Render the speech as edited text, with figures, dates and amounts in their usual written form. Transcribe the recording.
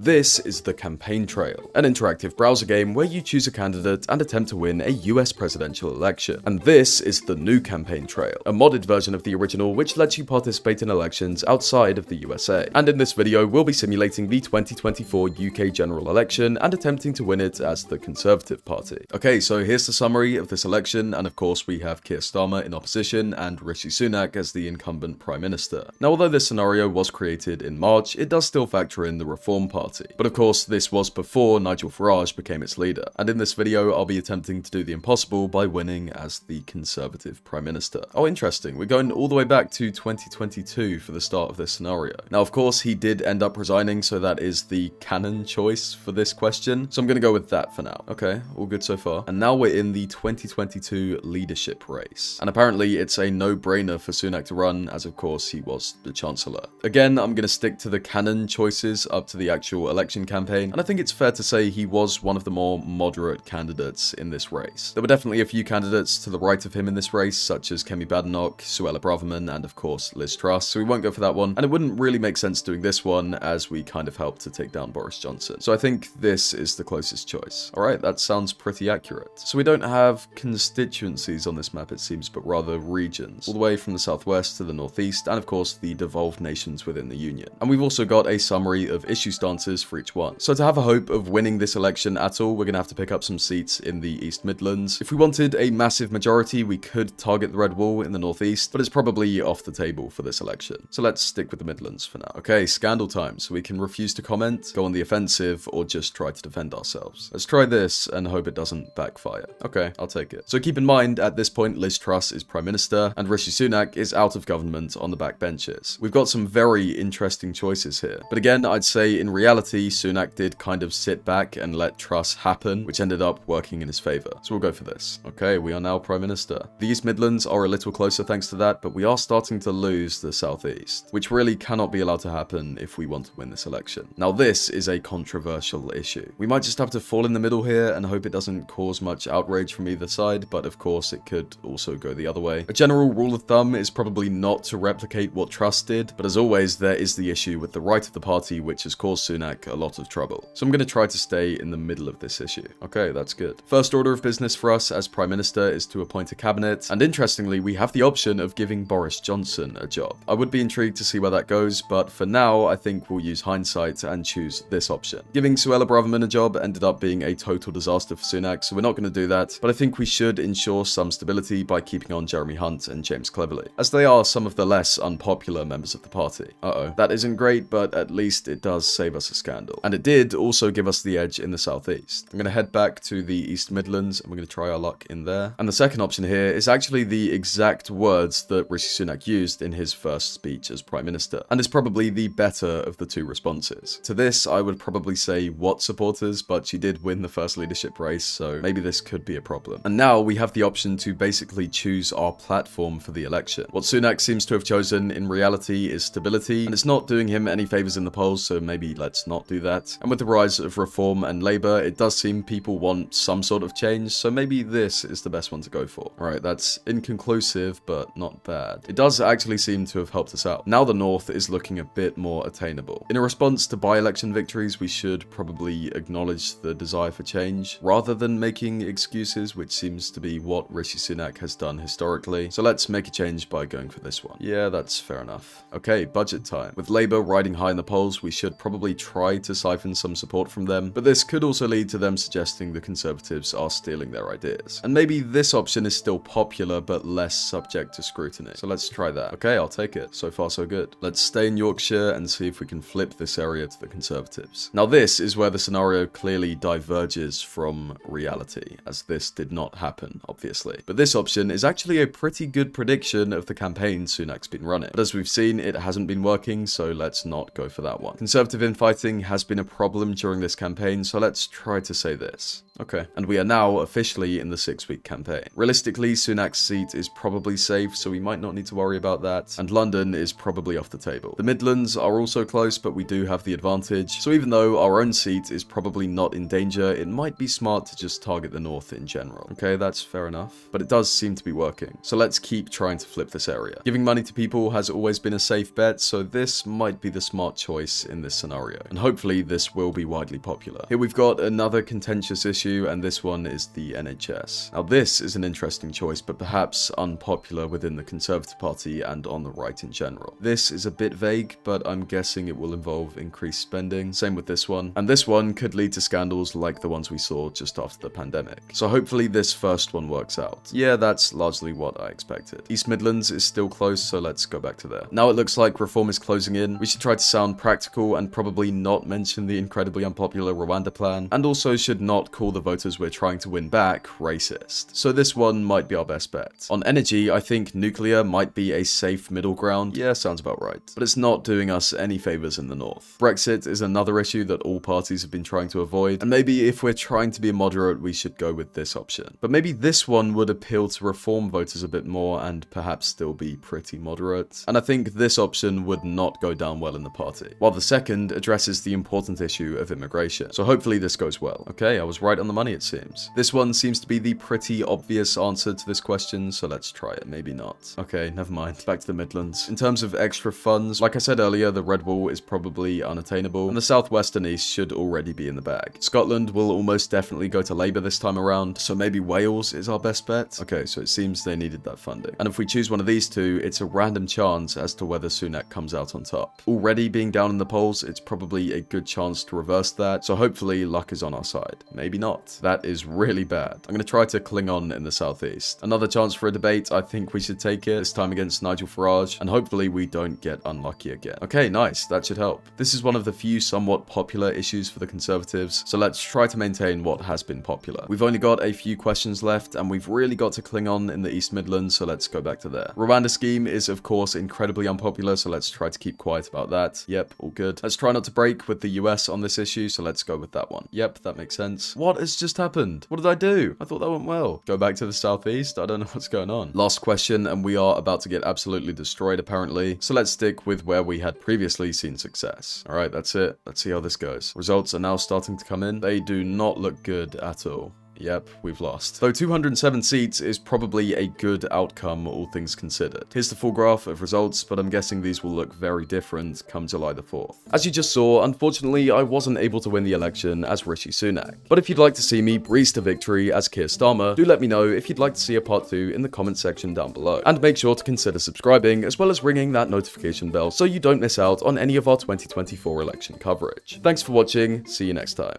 This is the Campaign Trail, an interactive browser game where you choose a candidate and attempt to win a US presidential election. And this is the new Campaign Trail, a modded version of the original which lets you participate in elections outside of the USA. And in this video, we'll be simulating the 2024 UK general election and attempting to win it as the Conservative Party. Okay, so here's the summary of this election, and of course we have Keir Starmer in opposition and Rishi Sunak as the incumbent Prime Minister. Now, although this scenario was created in March, it does still factor in the Reform Party. But of course, this was before Nigel Farage became its leader, and in this video I'll be attempting to do the impossible by winning as the Conservative Prime Minister. Oh, interesting, we're going all the way back to 2022 for the start of this scenario. Now, of course, he did end up resigning, so that is the canon choice for this question, so I'm gonna go with that for now. Okay, all good so far. And now we're in the 2022 leadership race, and apparently it's a no-brainer for Sunak to run, as of course he was the Chancellor. Again, I'm gonna stick to the canon choices up to the actual election campaign, and I think it's fair to say he was one of the more moderate candidates in this race. There were definitely a few candidates to the right of him in this race, such as Kemi Badenoch, Suella Braverman, and of course Liz Truss, so we won't go for that one, and it wouldn't really make sense doing this one as we kind of helped to take down Boris Johnson. So I think this is the closest choice. Alright, that sounds pretty accurate. So we don't have constituencies on this map, it seems, but rather regions, all the way from the southwest to the northeast, and of course the devolved nations within the Union. And we've also got a summary of issue stances for each one. So to have a hope of winning this election at all, we're going to have to pick up some seats in the East Midlands. If we wanted a massive majority, we could target the Red Wall in the northeast, but it's probably off the table for this election. So let's stick with the Midlands for now. Okay, scandal time. So we can refuse to comment, go on the offensive, or just try to defend ourselves. Let's try this and hope it doesn't backfire. Okay, I'll take it. So keep in mind, at this point, Liz Truss is Prime Minister, and Rishi Sunak is out of government on the backbenches. We've got some very interesting choices here. But again, I'd say in reality, Sunak did kind of sit back and let Truss happen, which ended up working in his favour. So we'll go for this. Okay, we are now Prime Minister. The East Midlands are a little closer thanks to that, but we are starting to lose the Southeast, which really cannot be allowed to happen if we want to win this election. Now, this is a controversial issue. We might just have to fall in the middle here and hope it doesn't cause much outrage from either side, but of course it could also go the other way. A general rule of thumb is probably not to replicate what Truss did, but as always, there is the issue with the right of the party, which has caused Sunak a lot of trouble. So I'm going to try to stay in the middle of this issue. Okay, that's good. First order of business for us as Prime Minister is to appoint a cabinet, and interestingly, we have the option of giving Boris Johnson a job. I would be intrigued to see where that goes, but for now, I think we'll use hindsight and choose this option. Giving Suella Braverman a job ended up being a total disaster for Sunak, so we're not going to do that, but I think we should ensure some stability by keeping on Jeremy Hunt and James Cleverly, as they are some of the less unpopular members of the party. Uh-oh. That isn't great, but at least it does save us a scandal. And it did also give us the edge in the southeast. I'm going to head back to the East Midlands and we're going to try our luck in there. And the second option here is actually the exact words that Rishi Sunak used in his first speech as Prime Minister. And it's probably the better of the two responses. To this, I would probably say what supporters, but she did win the first leadership race, so maybe this could be a problem. And now we have the option to basically choose our platform for the election. What Sunak seems to have chosen in reality is stability, and it's not doing him any favors in the polls, so maybe let's not do that. And with the rise of Reform and Labour, it does seem people want some sort of change, so maybe this is the best one to go for. Alright, that's inconclusive, but not bad. It does actually seem to have helped us out. Now the North is looking a bit more attainable. In a response to by-election victories, we should probably acknowledge the desire for change, rather than making excuses, which seems to be what Rishi Sunak has done historically. So let's make a change by going for this one. Yeah, that's fair enough. Okay, budget time. With Labour riding high in the polls, we should probably try to siphon some support from them, but this could also lead to them suggesting the Conservatives are stealing their ideas. And maybe this option is still popular, but less subject to scrutiny. So let's try that. Okay, I'll take it. So far, so good. Let's stay in Yorkshire and see if we can flip this area to the Conservatives. Now this is where the scenario clearly diverges from reality, as this did not happen, obviously. But this option is actually a pretty good prediction of the campaign Sunak's been running. But as we've seen, it hasn't been working, so let's not go for that one. Conservative infighting has been a problem during this campaign, so let's try to say this. Okay, and we are now officially in the 6-week campaign. Realistically, Sunak's seat is probably safe, so we might not need to worry about that, and London is probably off the table. The Midlands are also close, but we do have the advantage, so even though our own seat is probably not in danger, it might be smart to just target the North in general. Okay, that's fair enough, but it does seem to be working, so let's keep trying to flip this area. Giving money to people has always been a safe bet, so this might be the smart choice in this scenario. and hopefully this will be widely popular. Here we've got another contentious issue, and this one is the NHS. Now this is an interesting choice, but perhaps unpopular within the Conservative Party and on the right in general. This is a bit vague, but I'm guessing it will involve increased spending. Same with this one. And this one could lead to scandals like the ones we saw just after the pandemic. So hopefully this first one works out. Yeah, that's largely what I expected. East Midlands is still close, so let's go back to there. Now it looks like reform is closing in. We should try to sound practical and probably not mention the incredibly unpopular Rwanda plan, and also should not call the voters we're trying to win back racist. So this one might be our best bet. On energy, I think nuclear might be a safe middle ground. Yeah, sounds about right. But it's not doing us any favors in the north. Brexit is another issue that all parties have been trying to avoid, and maybe if we're trying to be moderate, we should go with this option. But maybe this one would appeal to reform voters a bit more and perhaps still be pretty moderate. And I think this option would not go down well in the party, while the second addresses the important issue of immigration. So hopefully this goes well. Okay, I was right on the money it seems. This one seems to be the pretty obvious answer to this question, so let's try it. Maybe not. Okay, never mind. Back to the Midlands. In terms of extra funds, like I said earlier, the Red Wall is probably unattainable, and the Southwest and East should already be in the bag. Scotland will almost definitely go to Labour this time around, so maybe Wales is our best bet. Okay, so it seems they needed that funding. And if we choose one of these two, it's a random chance as to whether Sunak comes out on top. Already being down in the polls, it's probably a good chance to reverse that, so hopefully luck is on our side. Maybe not. That is really bad. I'm going to try to cling on in the Southeast. Another chance for a debate, I think we should take it, this time against Nigel Farage, and hopefully we don't get unlucky again. Okay, nice, that should help. This is one of the few somewhat popular issues for the Conservatives, so let's try to maintain what has been popular. We've only got a few questions left, and we've really got to cling on in the East Midlands, so let's go back to there. Rwanda scheme is of course incredibly unpopular, so let's try to keep quiet about that. Yep, all good. Let's try not to break with the US on this issue, so let's go with that one. Yep, that makes sense. What has just happened? What did I do? I thought that went well. Go back to the Southeast? I don't know what's going on. Last question, and we are about to get absolutely destroyed apparently, so let's stick with where we had previously seen success. Alright, that's it. Let's see how this goes. Results are now starting to come in. They do not look good at all. Yep, we've lost. Though 207 seats is probably a good outcome, all things considered. Here's the full graph of results, but I'm guessing these will look very different come July the 4th. As you just saw, unfortunately, I wasn't able to win the election as Rishi Sunak. But if you'd like to see me breeze to victory as Keir Starmer, do let me know if you'd like to see a part 2 in the comment section down below. And make sure to consider subscribing, as well as ringing that notification bell so you don't miss out on any of our 2024 election coverage. Thanks for watching, see you next time.